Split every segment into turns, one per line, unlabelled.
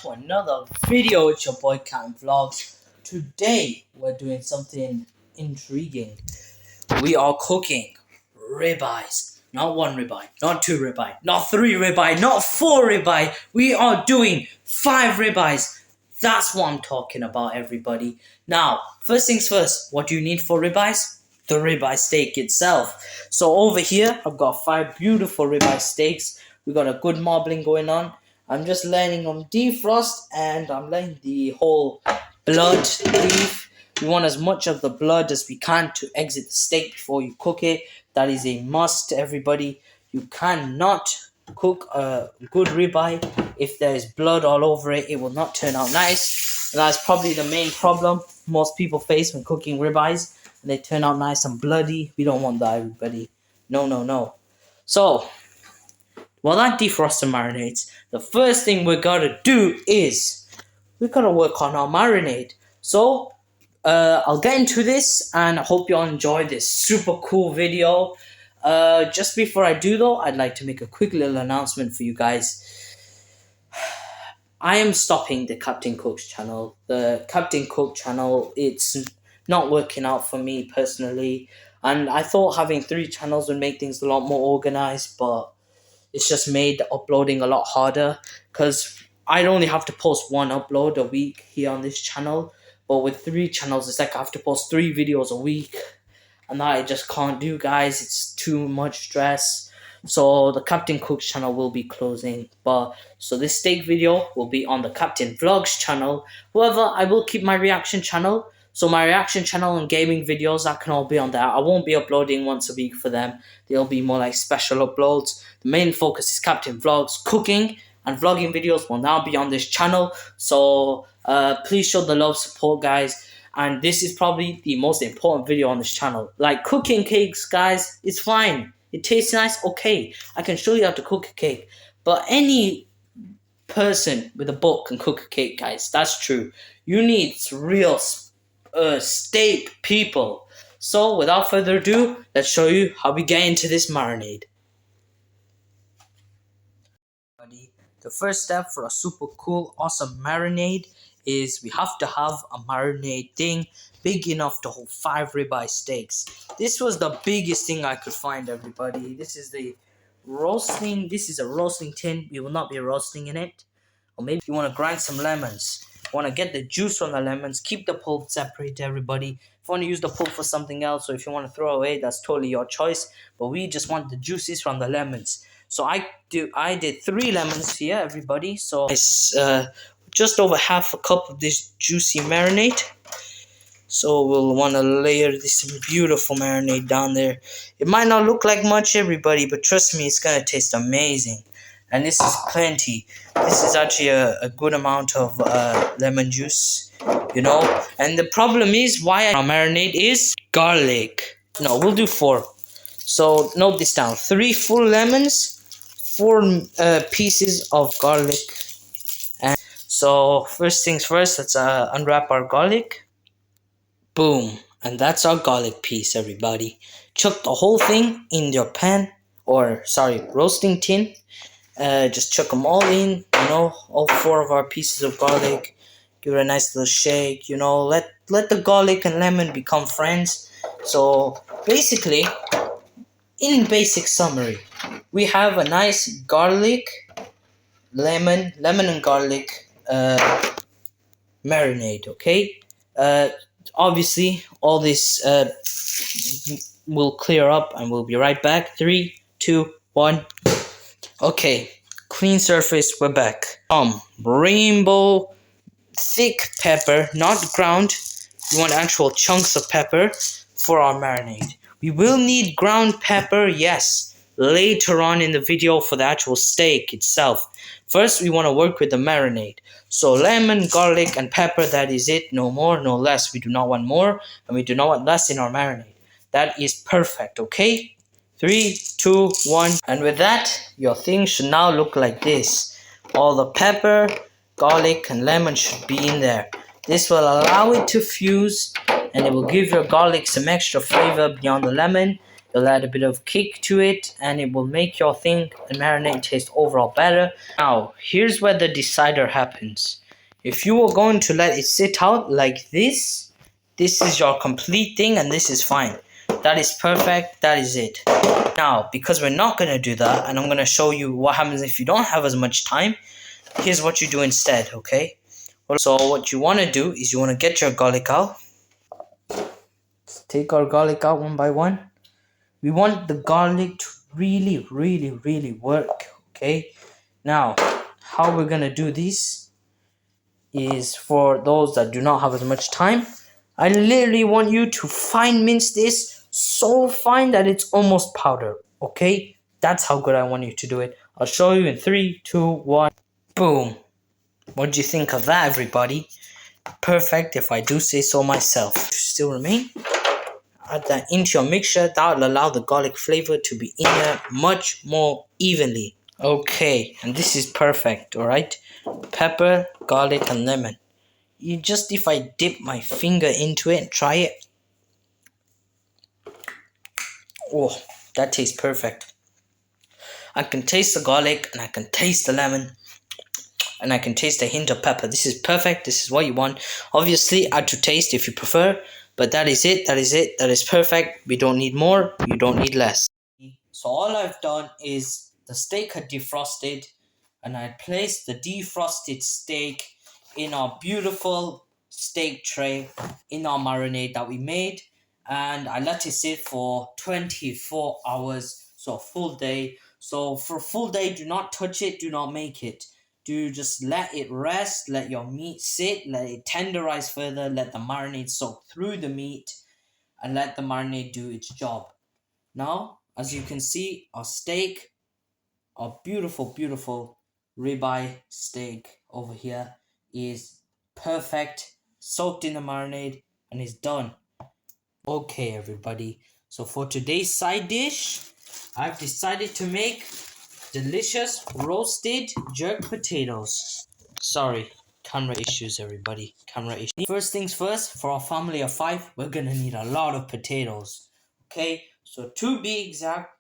to another video. It's your boy Cam Vlogs. Today we're doing something intriguing. We are cooking ribeyes. Not one ribeye, not two ribeye, not three ribeye, not four ribeye. We are doing 5 ribeyes. That's what I'm talking about, everybody. Now, first things first, what do you need for ribeyes? The ribeye steak itself. So over here, I've got 5 beautiful ribeye steaks. We got a good marbling going on. I'm just letting them defrost, and I'm letting the whole blood leave. We want as much of the blood as we can to exit the steak before you cook it. That is a must, everybody. You cannot cook a good ribeye if there is blood all over it. It will not turn out nice. And that's probably the main problem most people face when cooking ribeyes. They turn out nice and bloody. We don't want that, everybody. No, no, no. So, while that defrosts and marinates, the first thing we gotta do is we gotta work on our marinade. So, I'll get into this, and I hope you all enjoy this super cool video. Just before I do though, I'd like to make a quick little announcement for you guys. I am stopping the Captain Cook's channel. The Captain Cook channel, it's not working out for me personally, and I thought having 3 channels would make things a lot more organized, but it's just made uploading a lot harder because I'd only have to post 1 upload a week here on this channel, but with 3 channels it's like I have to post 3 videos a week, and that I just can't do, guys. It's too much stress. So the Captain Cook's channel will be closing, but so this steak video will be on the Captain Vlogs channel. However, I will keep my reaction channel. So my reaction channel and gaming videos, that can all be on there. I won't be uploading once a week for them. They'll be more like special uploads. The main focus is Captain Vlogs. Cooking and vlogging videos will now be on this channel. So please show the love, support, guys. And this is probably the most important video on this channel. Like cooking cakes, guys, it's fine. It tastes nice, okay. I can show you how to cook a cake. But any person with a book can cook a cake, guys. That's true. You need real steak people. So without further ado, let's show you how we get into this marinade. The first step for a super cool, awesome marinade is we have to have a marinade thing big enough to hold 5 ribeye steaks. This was the biggest thing I could find, everybody. This is a roasting tin. We will not be roasting in it. Or maybe you want to grind some lemons. You want to get the juice from the lemons. Keep the pulp separate, everybody. If you want to use the pulp for something else, or if you want to throw away, that's totally your choice. But we just want the juices from the lemons. So I did 3 lemons here, everybody. So it's just over half a cup of this juicy marinade. So we'll want to layer this beautiful marinade down there. It might not look like much, everybody, but trust me, it's gonna taste amazing. And this is plenty. This is actually a good amount of lemon juice, you know. And the problem is why our marinade is garlic. No, we'll do 4. So note this down: 3 full lemons, 4 pieces of garlic. And so first things first, let's unwrap our garlic. Boom, and that's our garlic piece, everybody. Chuck the whole thing in your pan, or sorry, roasting tin. Just chuck them all in, you know, all 4 of our pieces of garlic. Give it a nice little shake, you know. Let the garlic and lemon become friends. So basically, in basic summary, we have a nice garlic, lemon and garlic marinade. Okay. Obviously, all this will clear up, and we'll be right back. 3, 2, 1. Okay, clean surface, we're back. Rainbow thick pepper, not ground. We want actual chunks of pepper for our marinade. We will need ground pepper, yes, later on in the video for the actual steak itself. First, we want to work with the marinade. So lemon, garlic, and pepper, that is it. No more, no less. We do not want more, and we do not want less in our marinade. That is perfect, okay? 3, 2, 1. And with that, your thing should now look like this. All the pepper, garlic, and lemon should be in there. This will allow it to fuse, and it will give your garlic some extra flavor beyond the lemon. It'll add a bit of kick to it, and it will make your thing and marinade taste overall better. Now, here's where the decider happens. If you are going to let it sit out like this is your complete thing, and this is fine. That is perfect. That is it. Now, because we're not going to do that, and I'm going to show you what happens if you don't have as much time, here's what you do instead, okay? So what you want to do is you want to get your garlic out. Let's take our garlic out one by one. We want the garlic to really work, okay? Now, how we're going to do this is for those that do not have as much time. I literally want you to fine mince this so fine that it's almost powder, okay? That's how good I want you to do it. I'll show you in 3, 2, 1. Boom. What do you think of that, everybody? Perfect, if I do say so myself. Still remain. Add that into your mixture. That will allow the garlic flavor to be in there much more evenly. Okay, and this is perfect, alright? Pepper, garlic, and lemon. If I dip my finger into it and try it. Oh, that tastes perfect. I can taste the garlic, and I can taste the lemon, and I can taste a hint of pepper. This is perfect. This is what you want. Obviously, add to taste if you prefer, but that is it. That is it. That is perfect. We don't need more. You don't need less. So all I've done is the steak had defrosted, and I placed the defrosted steak in our beautiful steak tray in our marinade that we made, and I let it sit for 24 hours, so a full day. So for a full day, do not touch it, do not make it. Do just let it rest, let your meat sit, let it tenderize further, let the marinade soak through the meat, and let the marinade do its job. Now, as you can see, our steak, our beautiful ribeye steak over here is perfect, soaked in the marinade, and is done. Okay, everybody. So for today's side dish, I've decided to make delicious roasted jerk potatoes. Sorry, camera issues, everybody. Camera issues. First things first, for our family of 5, we're gonna need a lot of potatoes. Okay, so to be exact,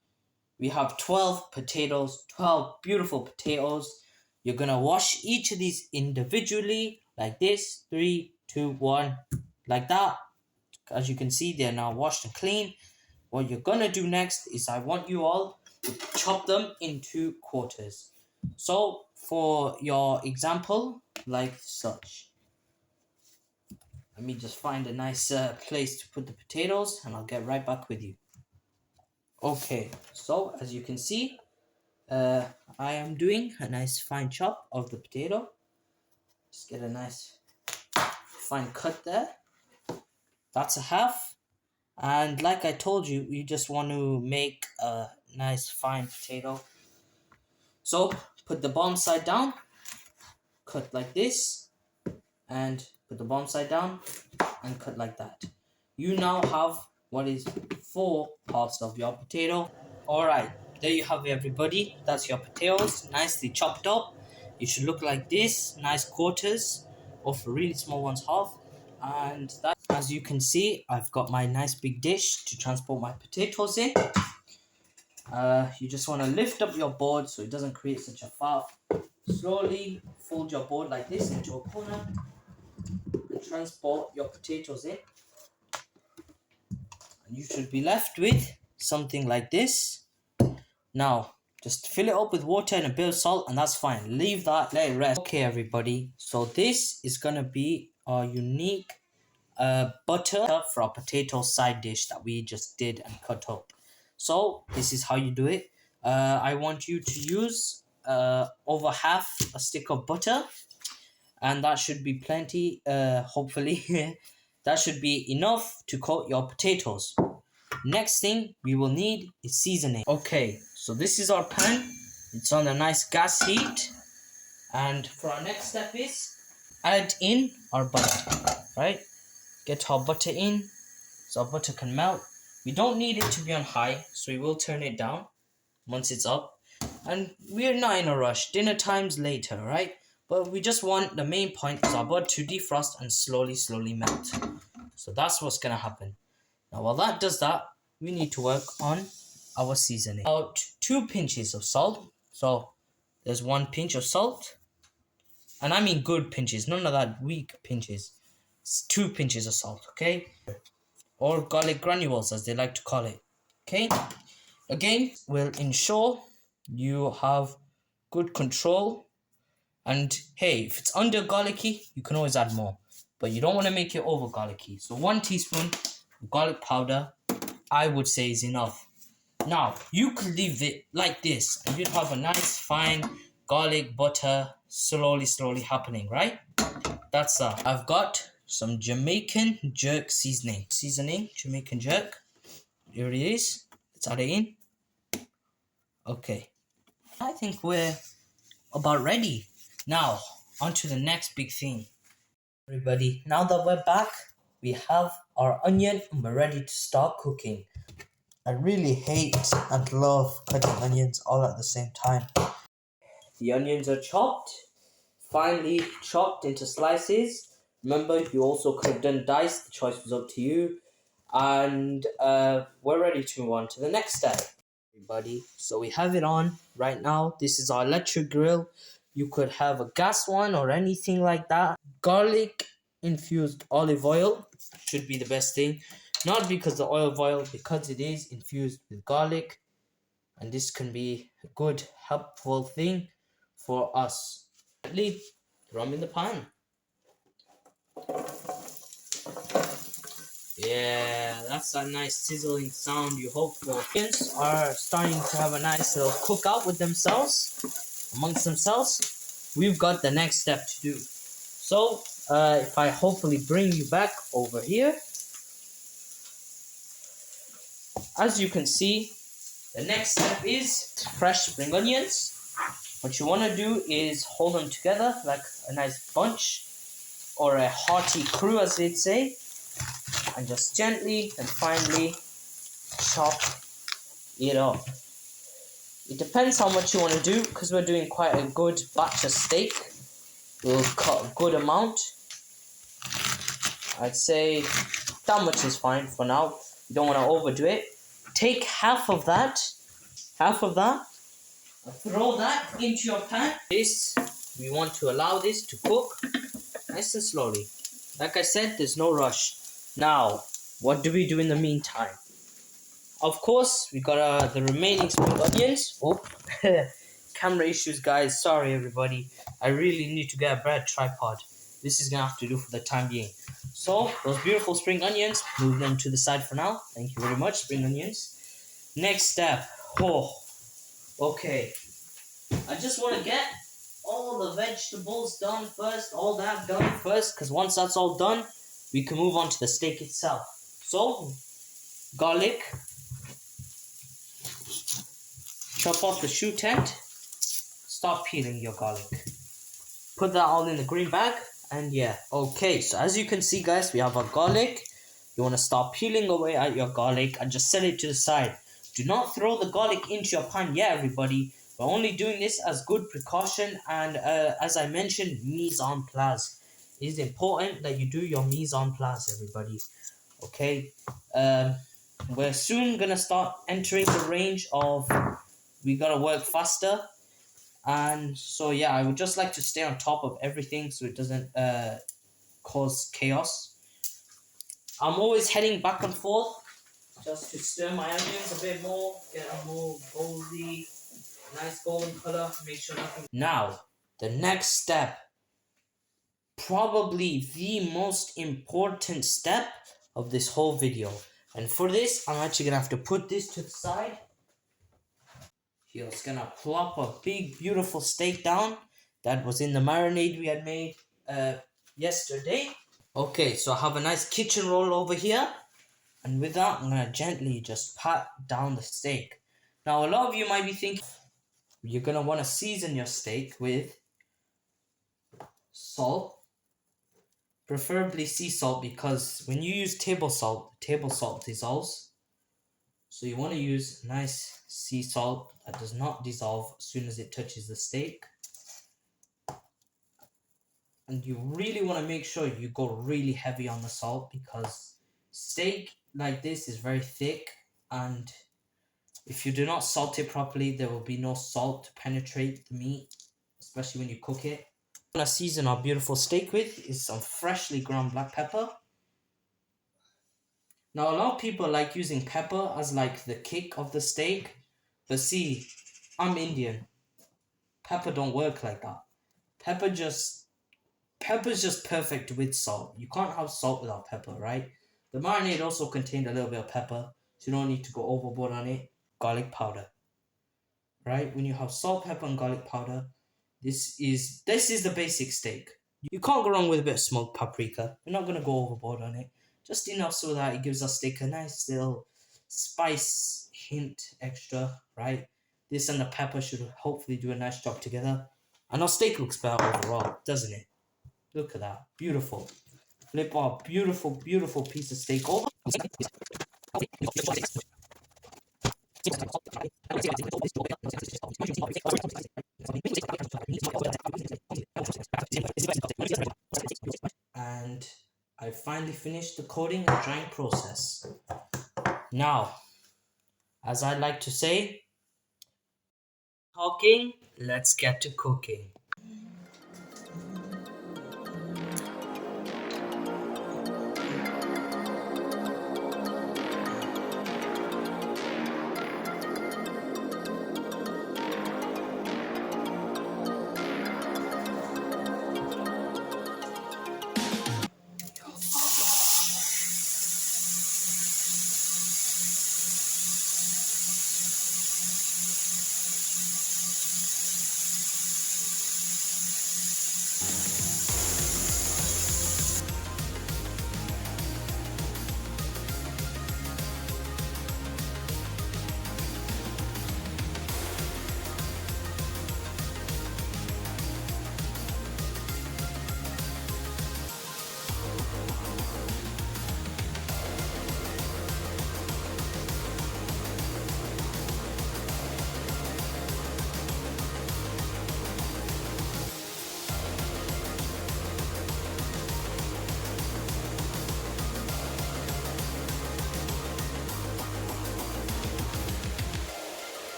we have 12 potatoes, 12 beautiful potatoes. You're gonna wash each of these individually, like this. 3, 2, 1, like that. As you can see, they're now washed and clean. What you're gonna do next is I want you all to chop them into quarters. So for your example, like such. Let me just find a nice place to put the potatoes, and I'll get right back with you. Okay, so as you can see, I am doing a nice fine chop of the potato. Just get a nice fine cut there. That's a half. And like I told you, you just want to make a nice fine potato. So put the bottom side down, cut like this, and put the bottom side down and cut like that. You now have what is 4 parts of your potato. Alright, there you have it, everybody. That's your potatoes, nicely chopped up. It should look like this, nice quarters, or for really small ones, half. And that, as you can see, I've got my nice big dish to transport my potatoes in. You just want to lift up your board so it doesn't create such a faff. Slowly fold your board like this into a corner and transport your potatoes in. And you should be left with something like this. Now, just fill it up with water and a bit of salt, and that's fine. Leave that, let it rest. Okay, everybody. So this is going to be our unique butter for our potato side dish that we just did and cut up. So this is how you do it. I want you to use over half a stick of butter, and that should be plenty, hopefully. That should be enough to coat your potatoes. Next thing we will need is seasoning. Okay, so this is our pan. It's on a nice gas heat. And for our next step is add in our butter, right? Get our butter in so our butter can melt. We don't need it to be on high, so we will turn it down once it's up. And we're not in a rush. Dinner time's later, right? But we just want, the main point is our butter to defrost and slowly melt. So that's what's gonna happen. Now while that does that, we need to work on our seasoning. About 2 pinches of salt. So there's 1 pinch of salt. And I mean good pinches, none of that weak pinches. It's 2 pinches of salt, okay? Or garlic granules as they like to call it. Okay? Again, will ensure you have good control. And hey, if it's under garlicky, you can always add more. But you don't want to make it over garlicky. So 1 teaspoon of garlic powder, I would say, is enough. Now, you could leave it like this, and you'd have a nice fine garlic butter slowly happening, right? That's I've got some Jamaican jerk seasoning. Jamaican jerk. Here it is. Let's add it in. Okay. I think we're about ready. Now, on to the next big thing. Everybody, now that we're back, we have our onion and we're ready to start cooking. I really hate and love cutting onions all at the same time. The onions are chopped, finely chopped into slices. Remember, you also could have done dice, the choice was up to you. And we're ready to move on to the next step, everybody. So we have it on right now. This is our electric grill. You could have a gas one or anything like that. Garlic infused olive oil should be the best thing. Not because the olive oil, because it is infused with garlic. And this can be a good, helpful thing for us. Throw them in the pan. Yeah, that's a nice sizzling sound you hope for. Onions are starting to have a nice little cookout with themselves, amongst themselves. We've got the next step to do. So, if I hopefully bring you back over here, as you can see, the next step is fresh spring onions. What you want to do is hold them together like a nice bunch, or a hearty crew as they'd say, and just gently and finely chop it up. It depends how much you want to do, because we're doing quite a good batch of steak. We'll cut a good amount. I'd say that much is fine for now. You don't want to overdo it. Take half of that, and throw that into your pan. We want to allow this to cook nice and slowly. Like I said, there's no rush. Now, what do we do in the meantime? Of course, we got the remaining spring onions. Oh, camera issues, guys. Sorry, everybody. I really need to get a better tripod. This is going to have to do for the time being. So, those beautiful spring onions, move them to the side for now. Thank you very much, spring onions. Next step. Oh, okay. I just want to get all the vegetables done first, all that done first, because once that's all done, we can move on to the steak itself. So, garlic. Chop off the shoe tent. Stop peeling your garlic. Put that all in the green bag. And yeah, okay. So as you can see, guys, we have our garlic. You want to start peeling away at your garlic and just set it to the side. Do not throw the garlic into your pan yet, everybody. We're only doing this as good precaution. And as I mentioned, mise en place. It is important that you do your mise en place, everybody. Okay. We're soon going to start entering the range of... We gotta work faster, and so yeah, I would just like to stay on top of everything so it doesn't cause chaos. I'm always heading back and forth just to stir my onions a bit more, get a more goldy, nice golden color, make sure nothing. Now, the next step, probably the most important step of this whole video, and for this, I'm actually gonna have to put this to the side. He was gonna plop a big, beautiful steak down that was in the marinade we had made yesterday. Okay, so I have a nice kitchen roll over here. And with that, I'm gonna gently just pat down the steak. Now, a lot of you might be thinking, you're gonna wanna season your steak with salt. Preferably sea salt, because when you use table salt dissolves. So you want to use nice sea salt that does not dissolve as soon as it touches the steak. And you really want to make sure you go really heavy on the salt, because steak like this is very thick And if you do not salt it properly, there will be no salt to penetrate the meat, especially when you cook it. What I'm gonna season our beautiful steak with is some freshly ground black pepper. Now, a lot of people like using pepper as like the kick of the steak, but see, I'm Indian. Pepper don't work like that. Pepper's just perfect with salt. You can't have salt without pepper, right? The marinade also contained a little bit of pepper, so you don't need to go overboard on it. Garlic powder, right? When you have salt, pepper, and garlic powder, this is the basic steak. You can't go wrong with a bit of smoked paprika. We're not gonna go overboard on it. Just enough so that it gives our steak a nice little spice hint extra, right? This and the pepper should hopefully do a nice job together. And our steak looks better overall, doesn't it? Look at that. Beautiful. Flip our beautiful, beautiful piece of steak over. And I finally finished the coating and drying process. Now, as I like to say, talking, let's get to cooking.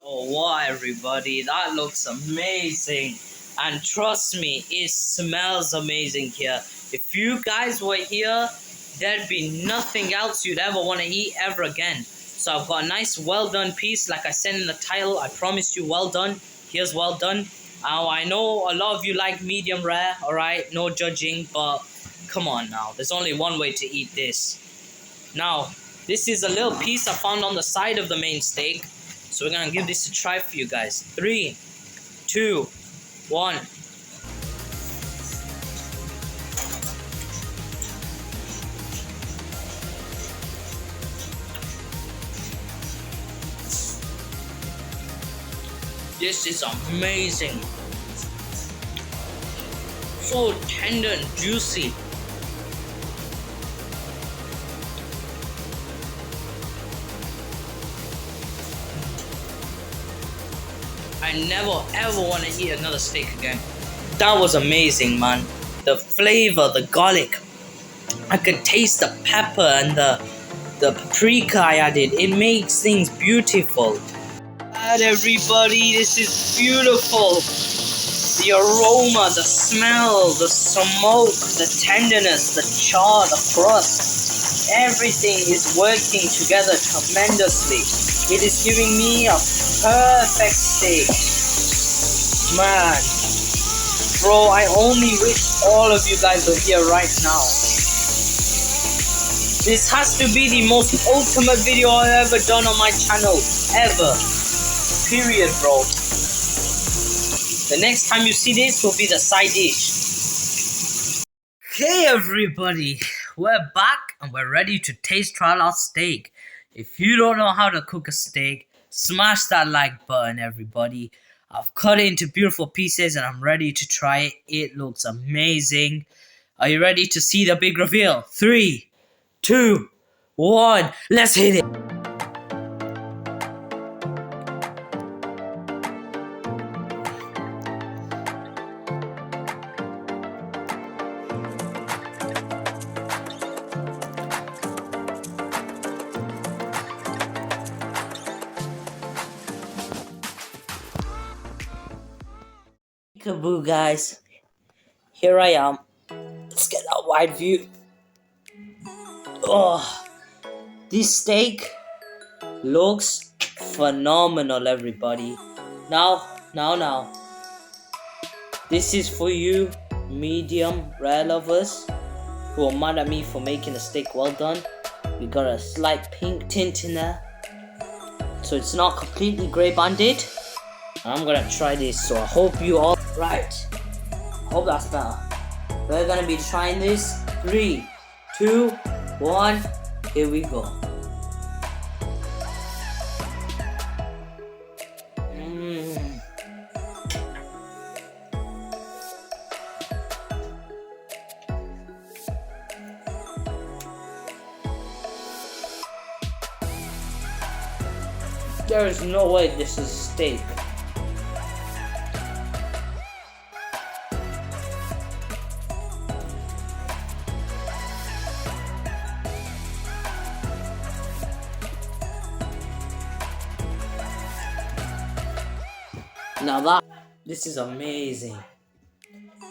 Oh wow, everybody, that looks amazing. And trust me, it smells amazing here. If you guys were here, there'd be nothing else you'd ever want to eat ever again. So I've got a nice well done piece. Like I said in the title, I promised you well done. Here's well done. I know a lot of you like medium rare, alright? No judging, but come on now. There's only one way to eat this. Now, this is a little piece I found on the side of the main steak. So we're gonna give this a try for you guys. 3, 2, 1. This is amazing. So tender and juicy. I never ever want to eat another steak again. That was amazing, man. The flavor, the garlic. I could taste the pepper and the paprika I added. It makes things beautiful. And everybody, this is beautiful. The aroma, the smell, the smoke, the tenderness, the char, the crust. Everything is working together tremendously. It is giving me a perfect steak. Man, bro, I only wish all of you guys were here right now. This has to be the most ultimate video I've ever done on my channel, ever. Period, bro. The next time you see this will be the side dish. Hey everybody, we're back and we're ready to taste trial our steak. If you don't know how to cook a steak, smash that like button, everybody. I've cut it into beautiful pieces and I'm ready to try it. It looks amazing. Are you ready to see the big reveal? 3, 2, 1, let's hit it. Kaboo, guys. Here I am. Let's get that wide view. Oh, this steak looks phenomenal, everybody. Now. This is for you medium rare lovers who are mad at me for making a steak well done. We got a slight pink tint in there, so it's not completely grey banded. I'm gonna try this, so I hope you all... Right, hope that's better. We're gonna be trying this. 3, 2, 1, here we go. There is no way this is steak. Now this is amazing.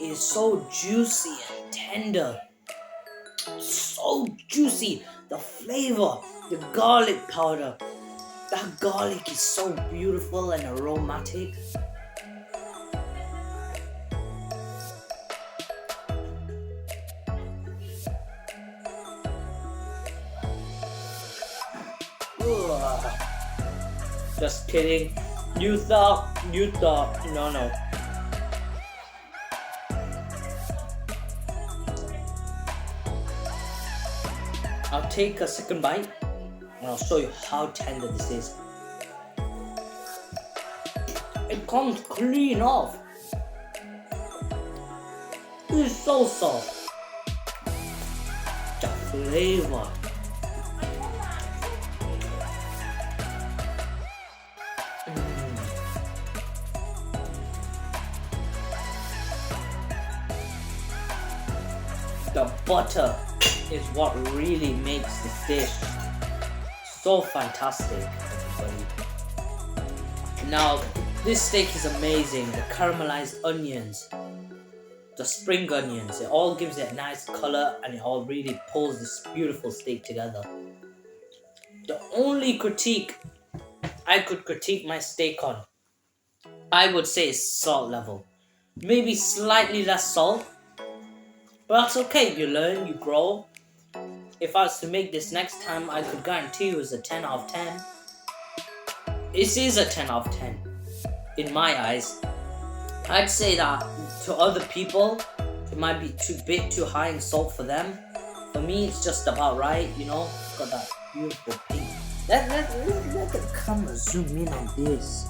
It is so juicy and tender. So juicy. The flavor, the garlic powder. That garlic is so beautiful and aromatic. Ugh. Just kidding. You thought. No. I'll take a second bite and I'll show you how tender this is. It comes clean off. It's so soft. The flavor. The butter is what really makes this dish so fantastic, everybody. Now, this steak is amazing. The caramelized onions, the spring onions, it all gives it a nice color and it all really pulls this beautiful steak together. The only critique I could critique my steak on, I would say, is salt level. Maybe slightly less salt. But that's okay, you learn, you grow. If I was to make this next time, I could guarantee you it's a 10 out of 10. This is a 10 out of 10, in my eyes. I'd say that to other people, it might be bit too high in salt for them. For me, it's just about right, you know. It's got that beautiful pink. Let the camera zoom in on this.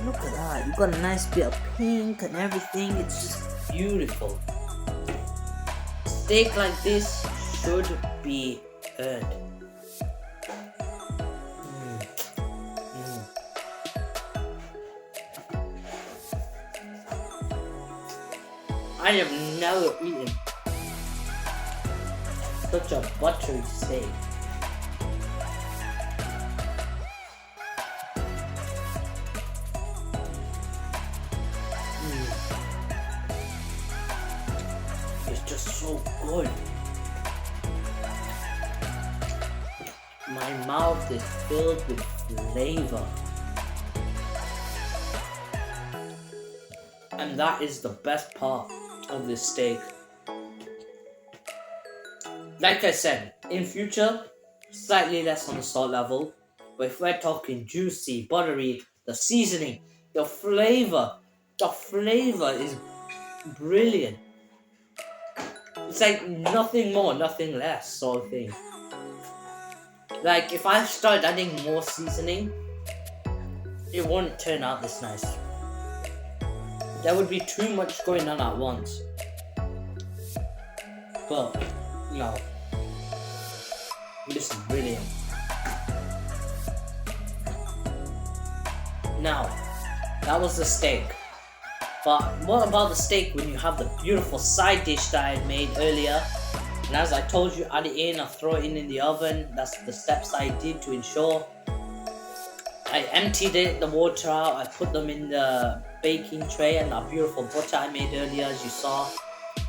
Look at that, you got a nice bit of pink and everything. It's just beautiful. Steak like this should be earned. I have never eaten such a buttery steak. It's just so good. My mouth is filled with flavor. and that is the best part of this steak. Like I said, in future, slightly less on the salt level, but if we're talking juicy, buttery, the seasoning, the flavor is brilliant. It's like nothing more, nothing less sort of thing. Like if I start adding more seasoning, it won't turn out this nice. There would be too much going on at once. But, no. This is brilliant. Now, that was the steak. But what about the steak when you have the beautiful side dish that I made earlier? And as I told you, add it in or throw it in the oven. That's the steps I did to ensure. I emptied the water out. I put them in the baking tray, and that beautiful butter I made earlier, as you saw,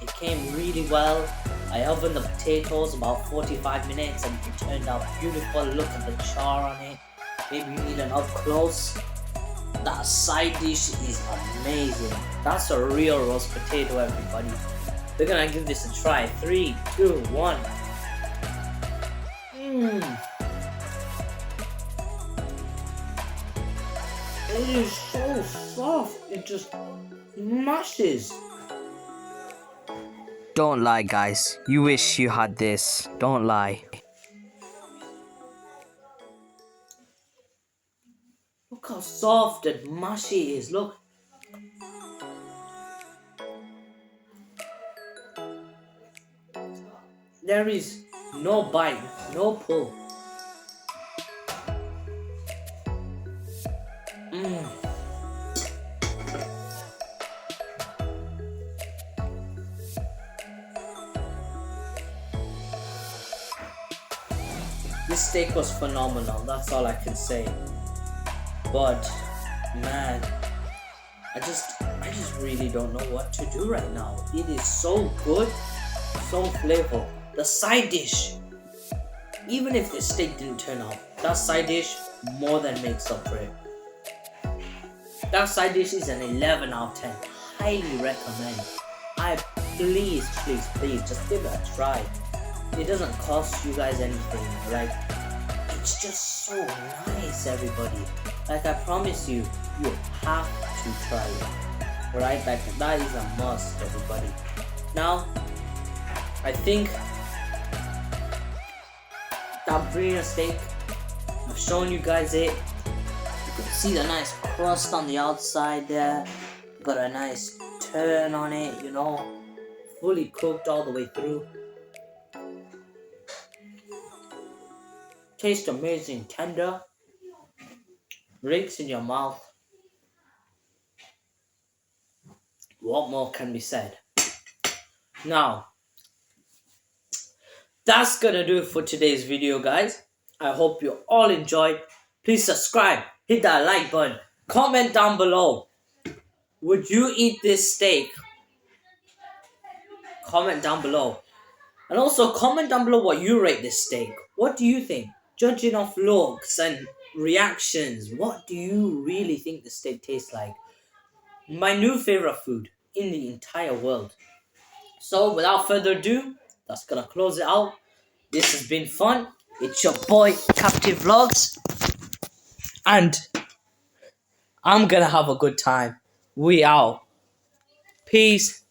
it came really well. I ovened the potatoes about 45 minutes and it turned out beautiful. Look at the char on it. Maybe you need an up close. That side dish is amazing. That's a real roast potato, everybody. We're gonna give this a try. 3, 2, 1. It is so soft. It just mashes.
Don't lie, guys. You wish you had this. Don't lie.
Look how soft and mushy it is. Look. There is no bite, no pull. This steak was phenomenal, that's all I can say. But man, I just really don't know what to do right now. It is so good, so flavorful. The side dish, even if the steak didn't turn out, that side dish more than makes up for it. That side dish is an 11 out of 10. Highly recommend. Please just give it a try. It doesn't cost you guys anything. Like, it's just so nice, everybody. Like, I promise you, you have to try it. Alright, like, that is a must, everybody. Now, I think that brilliant steak, I've shown you guys it. You can see the nice crust on the outside there. Got a nice turn on it, you know. Fully cooked all the way through. Tastes amazing, tender. Breaks in your mouth. What more can be said? Now, that's gonna do it for today's video, guys. I hope you all enjoyed. Please subscribe, hit that like button, comment down below. Would you eat this steak? Comment down below. And also comment down below what you rate this steak. What do you think? Judging off looks and reactions, what do you really think the steak tastes like? My new favorite food in the entire world. So without further ado, that's gonna close it out. This has been fun. It's your boy Captive Vlogs, and I'm gonna have a good time. We out. Peace.